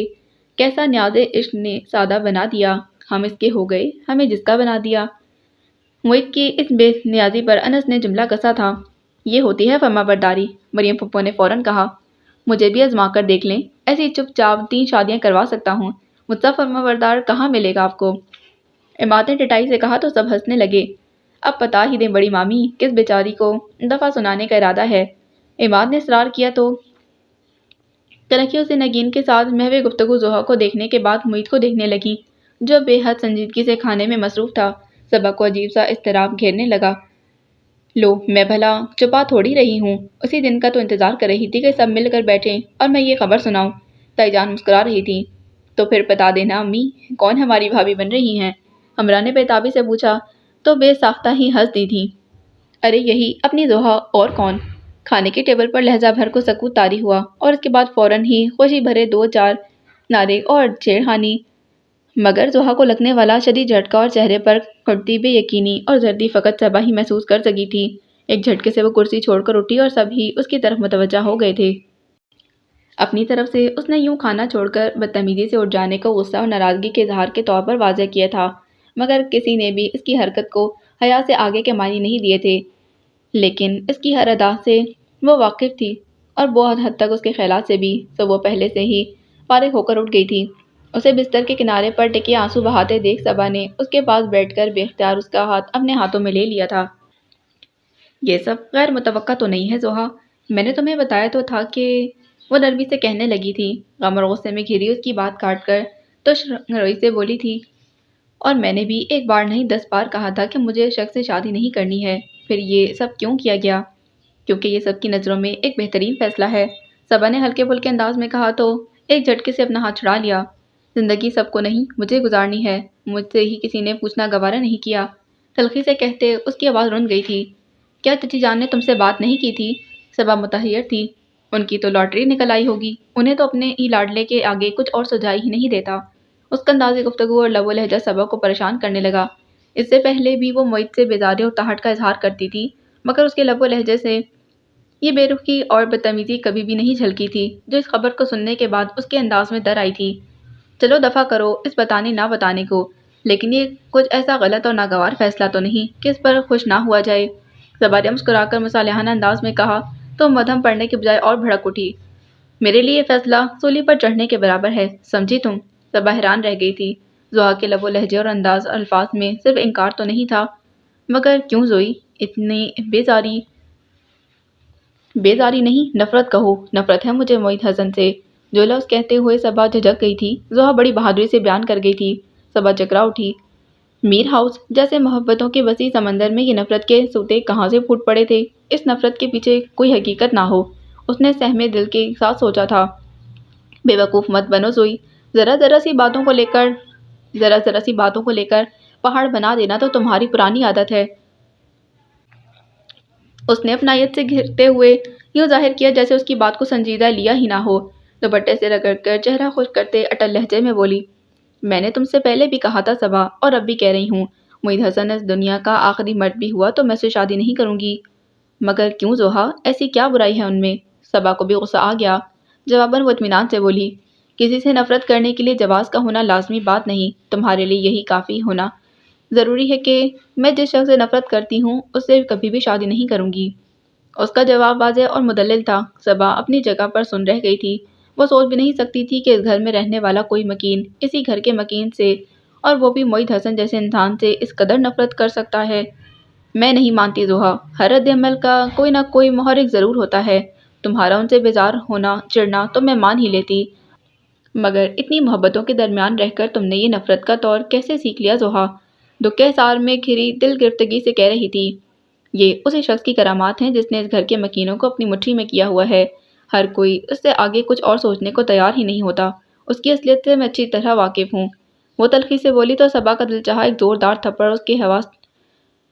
کیسا نیاز عشق نے سادہ بنا دیا، ہم اس کے ہو گئے، ہمیں جس کا بنا دیا۔ موہت کی اس بے نیازی پر انس نے جملہ کسا تھا۔ یہ ہوتی ہے فرما برداری، مریم پھپھو نے فوراً کہا۔ مجھے بھی آزما کر دیکھ لیں، ایسی چپ چاپ 3 شادیاں کروا سکتا ہوں، مجھ سا فرما بردار کہاں ملے گا آپ کو؟ عماد نے ٹٹائی سے کہا تو سب ہنسنے لگے۔ اب بتا ہی دیں بڑی مامی، کس بیچاری کو دفعہ سنانے کا ارادہ ہے؟ عماد نے اصرار کیا تو تنکیوں سے نگین کے ساتھ محو گفتگو زحا کو دیکھنے کے بعد موہت کو دیکھنے لگی، جو بے حد سنجیدگی سے کھانے میں مصروف تھا۔ صبا کو عجیب سا اضطراب گھیرنے لگا۔ لو، میں بھلا چھپا تھوڑی رہی ہوں، اسی دن کا تو انتظار کر رہی تھی کہ سب مل کر بیٹھیں اور میں یہ خبر سناؤں۔ تائی جان مسکرا رہی تھی۔ تو پھر بتا دینا امی، کون ہماری بھابھی بن رہی ہیں؟ ہمراہ نے بے تابی سے پوچھا تو بے ساختہ ہی ہنس دی تھی۔ ارے یہی اپنی زحا، اور کون؟ کھانے کے ٹیبل پر لہجہ بھر کو سکوت طاری ہوا اور اس کے بعد فوراً ہی خوشی بھرے 2-4 نعرے اور چھیڑخانی، مگر زحا کو لگنے والا شدید جھٹکا اور چہرے پر کھٹتی بے یقینی اور زردی فقط صبا ہی محسوس کر سکی تھی۔ ایک جھٹکے سے وہ کرسی چھوڑ کر اٹھی اور سب ہی اس کی طرف متوجہ ہو گئے تھے۔ اپنی طرف سے اس نے یوں کھانا چھوڑ کر بدتمیزی سے اٹھ جانے کو غصہ اور ناراضگی کے اظہار کے طور پر واضح کیا تھا، مگر کسی نے بھی اس کی حرکت کو حیا سے آگے کے معنی نہیں دیے تھے۔ لیکن اس کی ہر ادا سے وہ واقف تھی اور بہت حد تک اس کے خیالات سے بھی، تو وہ پہلے سے ہی فارغ ہو کر اٹھ گئی تھی۔ اسے بستر کے کنارے پر ٹکے آنسو بہاتے دیکھ صبا نے اس کے پاس بیٹھ کر بے اختیار اس کا ہاتھ اپنے ہاتھوں میں لے لیا تھا۔ یہ سب غیر متوقع تو نہیں ہے زحا؟ میں نے تمہیں بتایا تو تھا کہ… وہ نرمی سے کہنے لگی تھی، غم اور غصے میں گھری اس کی بات کاٹ کر تش روئی سے بولی تھی۔ اور میں نے بھی 1 بار نہیں 10 بار کہا تھا کہ مجھے شخص سے شادی نہیں کرنی ہے، پھر یہ سب کیوں کیا گیا؟ کیونکہ یہ سب کی نظروں میں ایک بہترین فیصلہ ہے، صبا نے ہلکے پھلکے انداز میں کہا تو ایک جھٹکے سے اپنا ہاتھ چھڑا لیا۔ زندگی سب کو نہیں، مجھے گزارنی ہے، مجھ سے ہی کسی نے پوچھنا گوارا نہیں کیا۔ تلخی سے کہتے اس کی آواز رن گئی تھی۔ کیا چچی جان نے تم سے بات نہیں کی تھی؟ صبا متحیر تھی۔ ان کی تو لاٹری نکل آئی ہوگی، انہیں تو اپنے ہی لاڈلے کے آگے کچھ اور سجائی ہی نہیں دیتا۔ اس کا انداز گفتگو اور لب و لہجہ صبا کو پریشان کرنے لگا۔ اس سے پہلے بھی وہ موہت سے بیزاری اور تاہٹ کا اظہار کرتی تھی، مگر اس کے لب و لہجے سے یہ بے رخی اور بدتمیزی کبھی بھی نہیں جھلکی تھی جو اس خبر کو سننے کے بعد اس کے انداز میں در آئی تھی۔ چلو دفع کرو اس بتانے نہ بتانے کو، لیکن یہ کچھ ایسا غلط اور ناگوار فیصلہ تو نہیں کہ اس پر خوش نہ ہوا جائے؟ صبا نے مسکرا کر مصالحانہ انداز میں کہا تو مدھم پڑنے کے بجائے اور بھڑک اٹھی۔ میرے لیے یہ فیصلہ سولی پر چڑھنے کے برابر ہے، سمجھی تم؟ صبا حیران رہ گئی تھی۔ زحا کے لب و لہجے اور انداز اور الفاظ میں صرف انکار تو نہیں تھا، مگر کیوں زوئی اتنی بیزاری نہیں، نفرت کہو، نفرت ہے مجھے موہت حسن سے۔ جو لفظ کہتے ہوئے صبا جھجک گئی تھی، زحا بڑی بہادری سے بیان کر گئی تھی۔ صبا چکرا اٹھی۔ میر ہاؤس جیسے محبتوں کے وسیع سمندر میں یہ نفرت کے سوتے کہاں سے پھوٹ پڑے تھے؟ اس نفرت کے پیچھے کوئی حقیقت نہ ہو، اس نے سہمے دل کے ساتھ سوچا تھا۔ بے وقوف مت بنو زوئی، ذرا ذرا سی باتوں کو لے کر پہاڑ بنا دینا تو تمہاری پرانی عادت ہے۔ اس نے اپنائیت سے گھرتے ہوئے یوں ظاہر کیا جیسے اس کی بات کو سنجیدہ لیا ہی نہ ہو۔ دوپٹے سے رگڑ کر چہرہ خشک کرتے اٹل لہجے میں بولی، میں نے تم سے پہلے بھی کہا تھا صبا، اور اب بھی کہہ رہی ہوں، موہت حسن اس دنیا کا آخری مرد بھی ہوا تو میں اس سے شادی نہیں کروں گی۔ مگر کیوں زحا، ایسی کیا برائی ہے ان میں؟ صبا کو بھی غصہ آ گیا۔ جواباً وہ اطمینان سے بولی، کسی سے نفرت کرنے کے لیے جواز کا ہونا لازمی بات نہیں، تمہارے لیے یہی کافی ہونا ضروری ہے کہ میں جس شخص سے نفرت کرتی ہوں اس سے کبھی بھی شادی نہیں کروں گی۔ اس کا جواب واضح اور مدلل تھا۔ صبا اپنی جگہ پر سن رہ گئی تھی۔ وہ سوچ بھی نہیں سکتی تھی کہ اس گھر میں رہنے والا کوئی مکین اسی گھر کے مکین سے، اور وہ بھی موہت حسن جیسے انسان سے، اس قدر نفرت کر سکتا ہے۔ میں نہیں مانتی زحا، ہر رد عمل کا کوئی نہ کوئی محرک ضرور ہوتا ہے۔ تمہارا ان سے بیزار ہونا چڑنا تو میں مان ہی لیتی، مگر اتنی محبتوں کے درمیان رہ کر تم نے یہ نفرت کا طور کیسے سیکھ لیا زحا؟ دکھ کے حصار میں گھری دل گرفتگی سے کہہ رہی تھی، یہ اسی شخص کی کرامات ہیں جس نے اس گھر کے مکینوں کو اپنی مٹھی میں کیا ہوا ہے۔ ہر کوئی اس سے آگے کچھ اور سوچنے کو تیار ہی نہیں ہوتا۔ اس کی اصلیت سے میں اچھی طرح واقف ہوں۔ وہ تلخی سے بولی تو صبا کا دل چاہا ایک زوردار تھپڑ اس کے حواس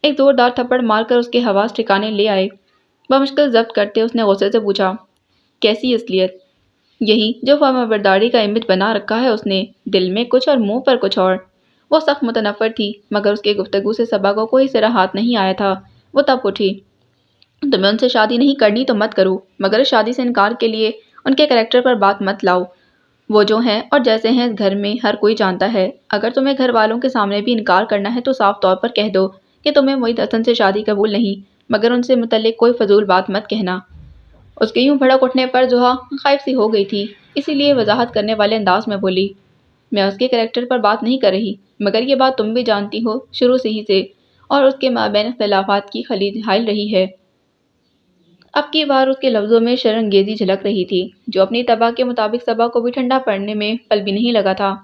ایک زوردار تھپڑ مار کر اس کے حواس ٹھکانے لے آئے۔ بمشکل ضبط کرتے اس نے غصے سے پوچھا، کیسی اصلیت؟ یہی جو فرمانبرداری کا امیج بنا رکھا ہے اس نے، دل میں کچھ اور منہ پر کچھ اور۔ وہ سخت متنفر تھی، مگر اس کے گفتگو سے صبا کو کوئی سرا ہاتھ نہیں آیا تھا۔ وہ تب اٹھی، تمہیں ان سے شادی نہیں کرنی تو مت کرو، مگر اس شادی سے انکار کے لیے ان کے کریکٹر پر بات مت لاؤ۔ وہ جو ہیں اور جیسے ہیں اس گھر میں ہر کوئی جانتا ہے۔ اگر تمہیں گھر والوں کے سامنے بھی انکار کرنا ہے تو صاف طور پر کہہ دو کہ تمہیں معید حسن سے شادی قبول نہیں، مگر ان سے متعلق کوئی فضول بات مت کہنا۔ اس کے یوں بھڑک اٹھنے پر زحا خائف سی ہو گئی تھی، اسی لیے وضاحت کرنے والے انداز میں بولی، میں اس کے کریکٹر پر بات نہیں کر رہی، مگر یہ بات تم بھی جانتی ہو شروع سے ہی سے، اور اس کے مابین اختلافات کی خلید حائل رہی ہے۔ اب کی بار اس کے لفظوں میں شرانگیزی جھلک رہی تھی، جو اپنی طبع کے مطابق صبا کو بھی ٹھنڈا پڑنے میں پل بھی نہیں لگا تھا۔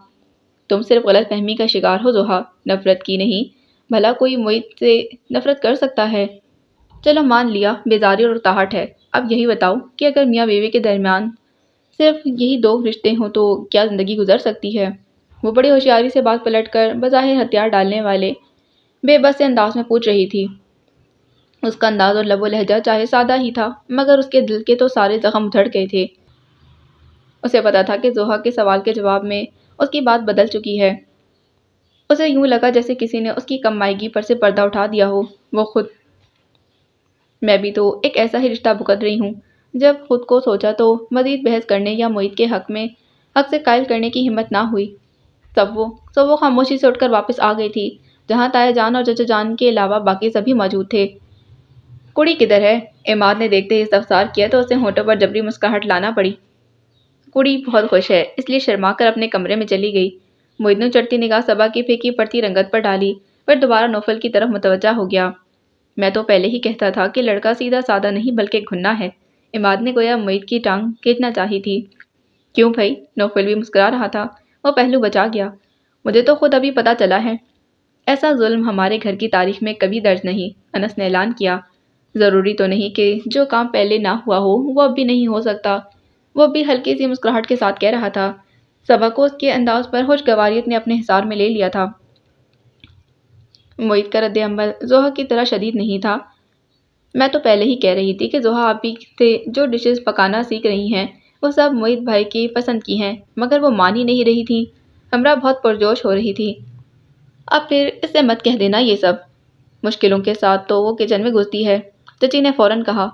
تم صرف غلط فہمی کا شکار ہو زحا، نفرت کی نہیں۔ بھلا کوئی معید سے نفرت کر سکتا ہے؟ چلو مان لیا بیزاری اور اکتاہٹ ہے، اب یہی بتاؤ کہ اگر میاں بیوی کے درمیان صرف یہی دو رشتے ہوں تو کیا زندگی گزر سکتی ہے؟ وہ بڑی ہوشیاری سے بات پلٹ کر بظاہر ہتھیار ڈالنے والے بے بس سے انداز میں پوچھ رہی تھی۔ اس کا انداز اور لب و لہجہ چاہے سادہ ہی تھا، مگر اس کے دل کے تو سارے زخم ادھڑ گئے تھے۔ اسے پتا تھا کہ زحا کے سوال کے جواب میں اس کی بات بدل چکی ہے۔ اسے یوں لگا جیسے کسی نے اس کی کم مائگی پر سے پردہ اٹھا دیا ہو۔ وہ خود، میں بھی تو ایک ایسا ہی رشتہ بھگت رہی ہوں۔ جب خود کو سوچا تو مزید بحث کرنے یا معید کے حق سے قائل کرنے کی ہمت نہ ہوئی۔ سب وہ خاموشی سے اٹھ کر واپس آ گئی تھی، جہاں تایا جان اور چچا جان کے علاوہ باقی سبھی موجود تھے۔ کڑی کدھر ہے؟ عماد نے دیکھتے ہی استفسار کیا تو اسے ہونٹوں پر جبری مسکراہٹ لانا پڑی۔ کڑی بہت خوش ہے، اس لیے شرما کر اپنے کمرے میں چلی گئی۔ معید نے چڑھتی نگاہ صبا کی پھیکی پڑتی رنگت پر ڈالی، پھر دوبارہ نوفل کی طرف متوجہ ہو گیا۔ میں تو پہلے ہی کہتا تھا کہ لڑکا سیدھا سادہ نہیں بلکہ گھنا ہے۔ عماد نے گویا معید کی ٹانگ کھینچنا چاہی تھی۔ کیوں بھائی؟ نوفل بھی مسکرا رہا تھا۔ وہ پہلو بچا گیا، مجھے تو خود ابھی پتہ چلا ہے۔ ایسا ظلم ہمارے گھر کی تاریخ میں کبھی درج نہیں، انس نے اعلان کیا۔ ضروری تو نہیں کہ جو کام پہلے نہ ہوا ہو وہ اب بھی نہیں ہو سکتا، وہ بھی ہلکی سی مسکراہٹ کے ساتھ کہہ رہا تھا۔ صبا کو اس کے انداز پر خوشگواریت نے اپنے حصار میں لے لیا تھا۔ معید کا رد عمل زحا کی طرح شدید نہیں تھا۔ میں تو پہلے ہی کہہ رہی تھی کہ زحا آپی سے جو ڈشز پکانا سیکھ رہی ہیں وہ سب معید بھائی کی پسند کی ہیں، مگر وہ مان ہی نہیں رہی تھی۔ ہمراہ بہت پرجوش ہو رہی تھی۔ اب پھر اس سے مت کہہ دینا یہ سب۔ مشکلوں کے ساتھ تو وہ کچن میں گھستی ہے، چچی نے فوراً کہا۔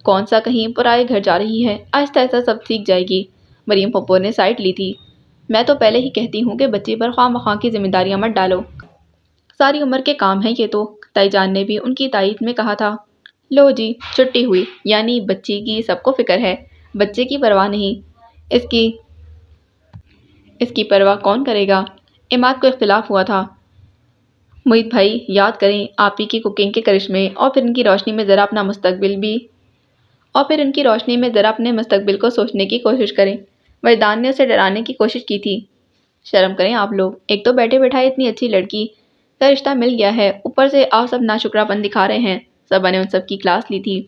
کون سا کہیں پرائے گھر جا رہی ہے، آہستہ آہستہ سب سیکھ جائے گی۔ مریم پھپھو نے سائٹ لی تھی۔ میں تو پہلے ہی کہتی ہوں کہ بچی پر خواہ مخواہ کی ذمہ داریاں مت ڈالو، ساری عمر کے کام ہیں یہ تو۔ تائی جان نے بھی ان کی تائید میں کہا تھا۔ لو جی چھٹی ہوئی، یعنی بچی کی سب کو فکر ہے، بچے کی پرواہ نہیں۔ اس کی پرواہ کون کرے گا؟ عماد کو اختلاف ہوا تھا۔ معید بھائی یاد کریں آپی کی کوکنگ کے کرشمے، اور پھر ان کی روشنی میں ذرا اپنے مستقبل کو سوچنے کی کوشش کریں۔ وجدان نے اسے ڈرانے کی کوشش کی تھی۔ شرم کریں آپ لوگ، ایک تو بیٹھے بیٹھائے اتنی اچھی لڑکی کا رشتہ مل گیا ہے، اوپر سے آپ سب ناشکرا پن دکھا رہے ہیں۔ صبا نے ان سب کی کلاس لی تھی۔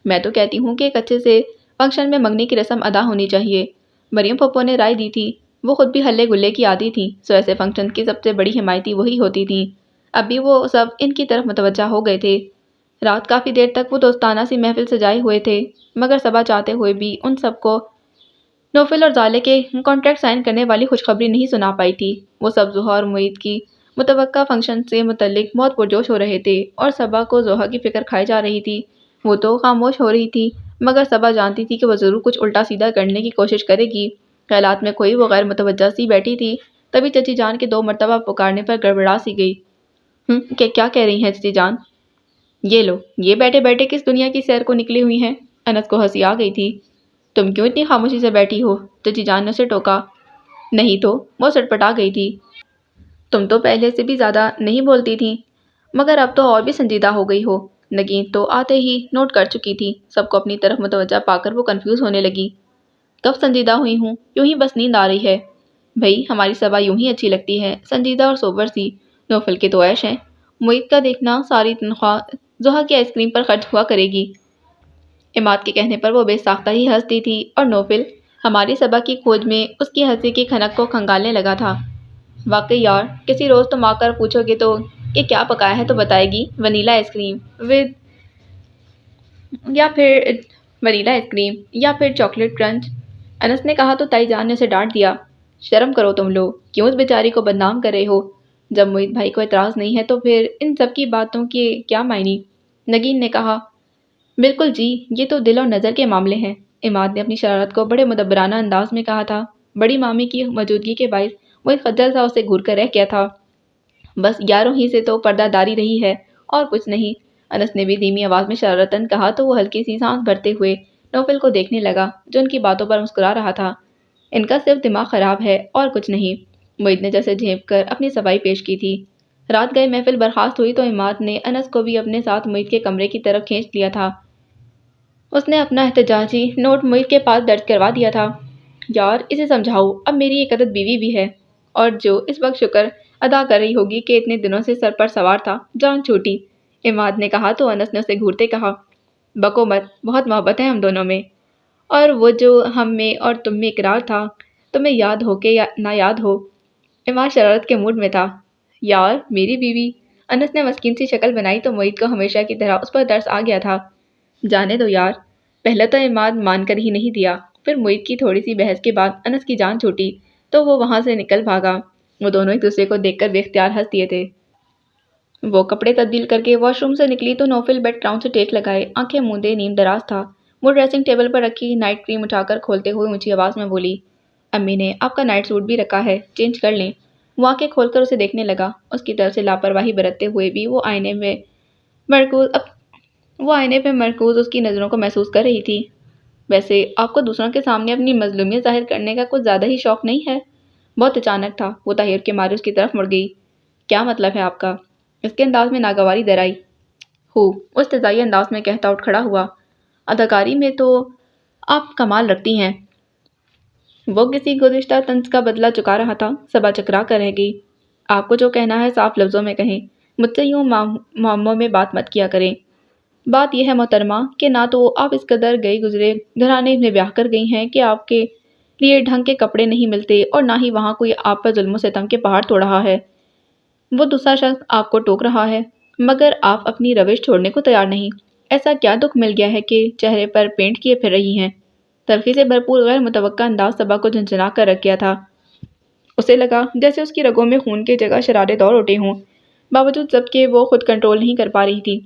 میں تو کہتی ہوں کہ ایک اچھے سے فنکشن میں منگنی کی رسم ادا ہونی چاہیے، مریم پھپھو نے رائے دی تھی۔ وہ خود بھی ہلے گلے کی عادی تھیں، سو ایسے فنکشن کی سب سے بڑی حمایتی وہی ہوتی تھیں۔ اب بھی وہ سب ان کی طرف متوجہ ہو گئے تھے۔ رات کافی دیر تک وہ دوستانہ سی محفل سجائے ہوئے تھے، مگر صبا چاہتے ہوئے بھی ان سب کو نوفل اور زالے کے کانٹریکٹ سائن کرنے والی خوشخبری نہیں سنا پائی تھی۔ وہ سب زحا اور معید کی متوقع فنکشن سے متعلق بہت پرجوش ہو رہے تھے، اور صبا کو زحا کی فکر کھائی جا رہی تھی۔ وہ تو خاموش ہو رہی تھی، مگر صبا جانتی تھی کہ وہ ضرور کچھ الٹا سیدھا کرنے کی کوشش کرے گی۔ خیالات میں کھوئی وہ غیر متوجہ سی بیٹھی تھی، تبھی چچی جان کے 2 مرتبہ پکارنے پر گڑبڑا سی گئی۔ کیا کہہ رہی ہیں چچی جان؟ یہ لو، یہ بیٹھے بیٹھے کس دنیا کی سیر کو نکلی ہوئی ہیں؟ انس کو ہنسی آ گئی تھی۔ تم کیوں اتنی خاموشی سے بیٹھی ہو؟ چچی جان نے اسے ٹوکا۔ نہیں تو، وہ سٹپٹا گئی تھی۔ تم تو پہلے سے بھی زیادہ نہیں بولتی تھی، مگر اب تو اور بھی سنجیدہ ہو گئی ہو۔ نگین تو آتے ہی نوٹ کر چکی تھی۔ سب کو اپنی طرف متوجہ پا کر وہ کنفیوز ہونے لگی۔ کب سنجیدہ ہوئی ہوں؟ یوں ہی بس نیند آ رہی ہے۔ بھئی ہماری صبا یوں ہی اچھی لگتی ہے، سنجیدہ اور سوبر سی۔ نوفل کے تو عیش ہیں، معید کا دیکھنا ساری تنخواہ زحا کی آئس کریم پر خرچ ہوا کرے گی۔ عماد کے کہنے پر وہ بے ساختہ ہی ہنس دی تھی، اور نوفل ہماری صبا کی کھوج میں اس کی ہنسی کی کھنک کو کھنگالنے لگا تھا۔ واقعی یار، کسی روز تم آ کر پوچھو گے تو کہ کیا پکایا ہے تو بتائے گی ونیلا آئس کریم ود یا پھر ونیلا آئس کریم یا پھر چاکلیٹ کرنچ۔ انس نے کہا تو تائی جان نے اسے ڈانٹ دیا، شرم کرو تم لوگ، کیوں اس بیچاری کو بدنام کر رہے ہو؟ جب معید بھائی کو اعتراض نہیں ہے تو پھر ان سب کی باتوں کے کیا معنی؟ نگین نے کہا، بالکل جی، یہ تو دل اور نظر کے معاملے ہیں۔ عماد نے اپنی شرارت کو بڑے مدبرانہ انداز میں کہا تھا۔ بڑی مامی کی موجودگی کے باعث وہ خجل سا اسے گھور کر رہ گیا تھا۔ بس یاروں ہی سے تو پردہ داری رہی ہے اور کچھ نہیں۔ انس نے بھی دھیمی آواز میں شرارتاً کہا تو وہ ہلکی سی سانس بھرتے ہوئے نوفل کو دیکھنے لگا جو ان کی باتوں پر مسکرا رہا تھا۔ ان کا صرف دماغ خراب ہے اور کچھ نہیں۔ معید نے جیسے جھینپ کر اپنی صفائی پیش کی تھی۔ رات گئے محفل برخاست ہوئی تو عماد نے انس کو بھی اپنے ساتھ معید کے کمرے کی طرف کھینچ لیا تھا۔ اس نے اپنا احتجاجی نوٹ معید کے پاس درج کروا دیا تھا۔ یار اسے سمجھاؤ، اب میری ایک عدد بیوی بھی ہے اور جو اس وقت شکر ادا کر رہی ہوگی کہ اتنے دنوں سے سر پر سوار تھا، جان چھوٹی۔ عماد نے کہا تو انس نے اسے گھورتے کہا، بکو مت، بہت محبت ہے ہم دونوں میں، اور وہ جو ہم میں اور تم میں اقرار تھا، تمہیں یاد ہو کہ نہ یاد ہو۔ عماد شرارت کے موڈ میں تھا۔ یار میری بیوی؟ انس نے مسکین سی شکل بنائی تو معید کو ہمیشہ کی طرح اس پر ترس آ گیا تھا۔ جانے دو یار۔ پہلے تو عماد مان کر ہی نہیں دیا، پھر معید کی تھوڑی سی بحث کے بعد انس کی جان چھوٹی تو وہ وہاں سے نکل بھاگا۔ وہ دونوں ایک دوسرے کو دیکھ کر بے اختیار ہنس دیے تھے۔ وہ کپڑے تبدیل کر کے واش روم سے نکلی تو نوفل بیڈ گراؤنڈ سے ٹیک لگائے آنکھیں موندے نیم دراز تھا۔ وہ ڈریسنگ ٹیبل پر رکھی نائٹ کریم اٹھا کر کھولتے ہوئے اونچی آواز میں بولی، امی نے آپ کا نائٹ سوٹ بھی رکھا ہے، چینج کر لیں۔ وہ آنکھیں کھول کر اسے دیکھنے لگا۔ اس کی طرف سے لاپرواہی برتتے ہوئے بھی وہ آئینے پہ مرکوز اس کی نظروں کو محسوس کر رہی تھی۔ ویسے آپ کو دوسروں کے سامنے اپنی مظلومیت ظاہر کرنے کا کچھ زیادہ ہی شوق نہیں ہے؟ بہت اچانک تھا، وہ تحیر کے مارے اس کی طرف مڑ گئی۔ کیا مطلب ہے آپ کا؟ اس کے انداز میں ناگواری در آئی۔ وہ استدعائی انداز میں کہتا اٹھ کھڑا ہوا، اداکاری میں تو آپ کمال رکھتی ہیں۔ وہ کسی گزشتہ طنز کا بدلہ چکا رہا تھا، صبا چکرا کر رہ گئی۔ آپ کو جو کہنا ہے صاف لفظوں میں کہیں، مجھ سے یوں معموں میں بات مت کیا کریں۔ بات یہ ہے محترمہ کہ نہ تو آپ اس قدر گئے گزرے گھرانے میں بیاہ کر گئی ہیں کہ آپ کے لیے ڈھنگ کے کپڑے نہیں ملتے، اور نہ ہی وہاں کوئی آپ پر ظلم و ستم کے پہاڑ توڑ رہا ہے۔ وہ دوسرا شخص آپ کو ٹوک رہا ہے مگر آپ اپنی روش چھوڑنے کو تیار نہیں۔ ایسا کیا دکھ مل گیا ہے کہ چہرے پر پینٹ کیے پھر رہی ہیں؟ تلخی سے بھرپور غیر متوقع انداز صبا کو جھنجھنا کر رکھ گیا تھا۔ اسے لگا جیسے اس کی رگوں میں خون کی جگہ شرارے دوڑ اٹھے ہوں، باوجود سب کے وہ خود کنٹرول نہیں کر پا رہی تھی۔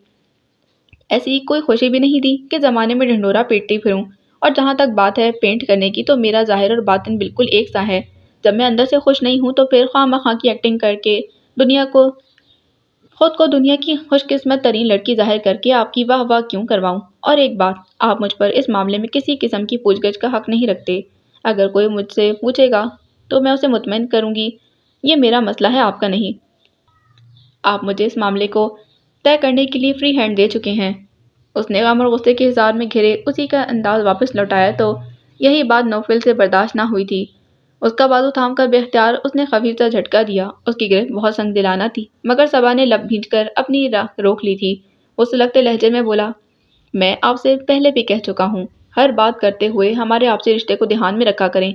ایسی کوئی خوشی بھی نہیں دی کہ زمانے میں ڈھنڈورا پیٹتی پھروں، اور جہاں تک بات ہے پینٹ کرنے کی تو میرا ظاہر اور باطن بالکل ایک سا ہے۔ جب میں اندر سے خوش نہیں ہوں تو پھر خواہ مخواہ کی ایکٹنگ کر کے خود کو دنیا کی خوش قسمت ترین لڑکی ظاہر کر کے آپ کی واہ واہ کیوں کرواؤں؟ اور ایک بات، آپ مجھ پر اس معاملے میں کسی قسم کی پوچھ گچھ کا حق نہیں رکھتے۔ اگر کوئی مجھ سے پوچھے گا تو میں اسے مطمئن کروں گی، یہ میرا مسئلہ ہے، آپ کا نہیں۔ آپ مجھے اس معاملے کو طے کرنے کے لیے فری ہینڈ دے چکے ہیں۔ اس نے غم اور غصے کے اظہار میں گھرے اسی کا انداز واپس لوٹایا تو یہی بات نوفل سے برداشت نہ ہوئی تھی۔ اس کا بازو تھام کر بے اختیار اس نے خفیف سا جھٹکا دیا۔ اس کی گرفت بہت سنگ دلانہ تھی مگر صبا نے لب بھینچ کر اپنی راہ روک لی تھی۔ وہ سلگتے لہجے میں بولا، میں آپ سے پہلے بھی کہہ چکا ہوں، ہر بات کرتے ہوئے ہمارے آپسی رشتے کو دھیان میں رکھا کریں۔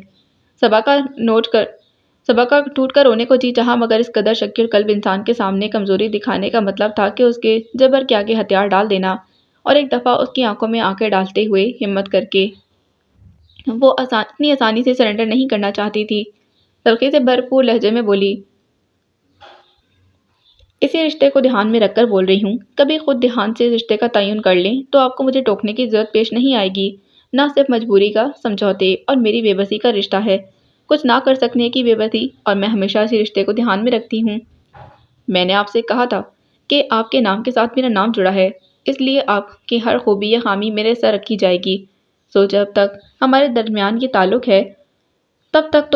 صبا کا ٹوٹ کر رونے کو جی چاہا مگر اس قدر شکیل قلب انسان کے سامنے کمزوری دکھانے کا مطلب تھا کہ اس کے جبر کے آگے ہتھیار ڈال دینا، اور ایک دفعہ اس کی آنکھوں میں آنکھیں ڈالتے ہوئے ہمت کر کے وہ اتنی آسانی سے سرنڈر نہیں کرنا چاہتی تھی۔ تلخی سے بھرپور لہجے میں بولی، اسی رشتے کو دھیان میں رکھ کر بول رہی ہوں، کبھی خود دھیان سے رشتے کا تعین کر لیں تو آپ کو مجھے ٹوکنے کی ضرورت پیش نہیں آئے گی۔ نہ صرف مجبوری کا، سمجھوتے اور میری بے بسی کا رشتہ ہے، کچھ نہ کر سکنے کی بے بسی، اور میں ہمیشہ اسی رشتے کو دھیان میں رکھتی ہوں۔ میں نے آپ سے کہا تھا کہ آپ کے نام کے ساتھ میرا نام جڑا ہے، اس لیے آپ کی ہر خوبی یا خامی میرے سر رکھی جائے گی۔ سو جب تک ہمارے درمیان یہ تعلق ہے تب تک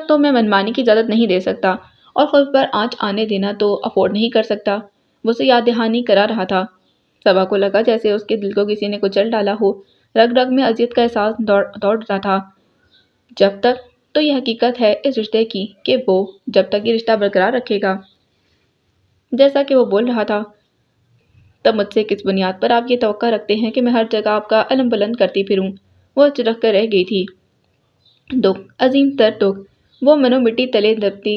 تو میں منمانی کی اجازت نہیں دے سکتا، اور خود پر آنچ آنے دینا تو افورڈ نہیں کر سکتا۔ وہ اسے یاد دہانی کرا رہا تھا۔ صبا کو لگا جیسے اس کے دل کو کسی نے کچل ڈالا ہو، رگ رگ میں اذیت کا احساس دوڑ رہا تھا۔ جب تک تو یہ حقیقت ہے اس رشتے کی کہ وہ جب تک یہ رشتہ برقرار رکھے گا، جیسا کہ وہ بول رہا تھا، تب مجھ سے کس بنیاد پر آپ یہ توقع رکھتے ہیں کہ میں ہر جگہ آپ کا علم بلند کرتی پھروں؟ وہ چرخ کر رہ گئی تھی۔ دکھ، عظیم تر دکھ، وہ منو مٹی تلے دبتی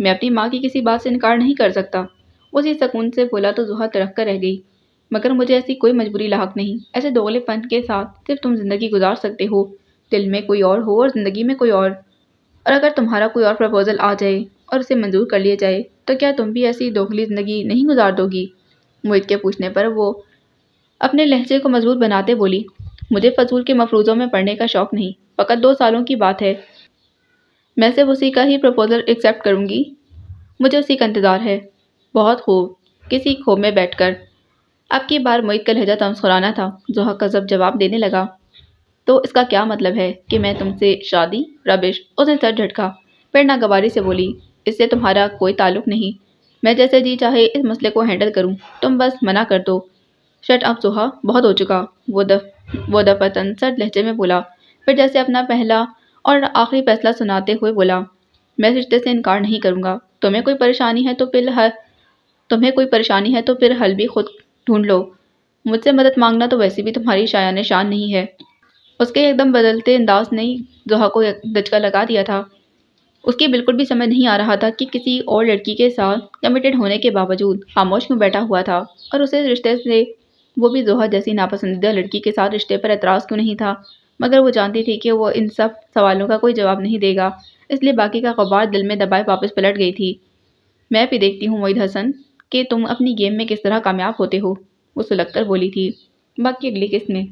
میں اپنی ماں کی کسی بات سے انکار نہیں کر سکتا۔ اسی سکون سے بولا تو زحا ترک کر رہ گئی۔ مگر مجھے ایسی کوئی مجبوری لاحق نہیں۔ ایسے دوغلے پن کے ساتھ صرف تم زندگی گزار سکتے ہو۔ دل میں کوئی اور ہو اور زندگی میں کوئی اور اگر تمہارا کوئی اور پرپوزل آ جائے اور اسے منظور کر لیا جائے تو کیا تم بھی ایسی دوغلی زندگی نہیں گزار دو گی؟ موہت کے پوچھنے پر وہ اپنے لہجے کو مضبوط بناتے بولی، مجھے فضول کے مفروضوں میں پڑنے کا شوق نہیں، فقط 2 سالوں کی بات ہے، میں صرف اسی کا ہی پرپوزل ایکسیپٹ کروں گی، مجھے اسی کا انتظار ہے۔ بہت خوب، کسی خوب میں بیٹھ کر۔ اب کی بار موہت کا لہجہ تمسخرانہ تھا۔ زحا قذب جواب دینے لگا، تو اس کا کیا مطلب ہے کہ میں تم سے شادی؟ ربش! اس نے سر جھٹکا، پھر ناگواری سے بولی، اس سے تمہارا کوئی تعلق نہیں، میں جیسے جی چاہے اس مسئلے کو ہینڈل کروں، تم بس منع کر دو۔ شٹ اپ زحا، بہت ہو چکا، وہ دفعتاً سرد لہجے میں بولا، پھر جیسے اپنا پہلا اور آخری فیصلہ سناتے ہوئے بولا، میں رشتے سے انکار نہیں کروں گا، تمہیں کوئی پریشانی ہے تو پھر حل بھی خود ڈھونڈ لو، مجھ سے مدد مانگنا تو ویسے بھی تمہاری شایان شان نہیں ہے۔ اس کے ایک دم بدلتے انداز نے زحا کو دھچکا لگا دیا تھا۔ اس کی بالکل بھی سمجھ نہیں آ رہا تھا کہ کسی اور لڑکی کے ساتھ کمیٹڈ ہونے کے باوجود خاموش کیوں بیٹھا ہوا تھا اور اسے رشتے سے وہ بھی زحا جیسی ناپسندیدہ لڑکی کے ساتھ رشتے پر اعتراض کیوں نہیں تھا، مگر وہ جانتی تھی کہ وہ ان سب سوالوں کا کوئی جواب نہیں دے گا، اس لیے باقی کا غبار دل میں دبائے واپس پلٹ گئی تھی۔ میں بھی دیکھتی ہوں موہت حسن کہ تم اپنی گیم میں کس طرح کامیاب ہوتے ہو، وہ سلگ کر بولی تھی۔ باقی اگلی قسط میں۔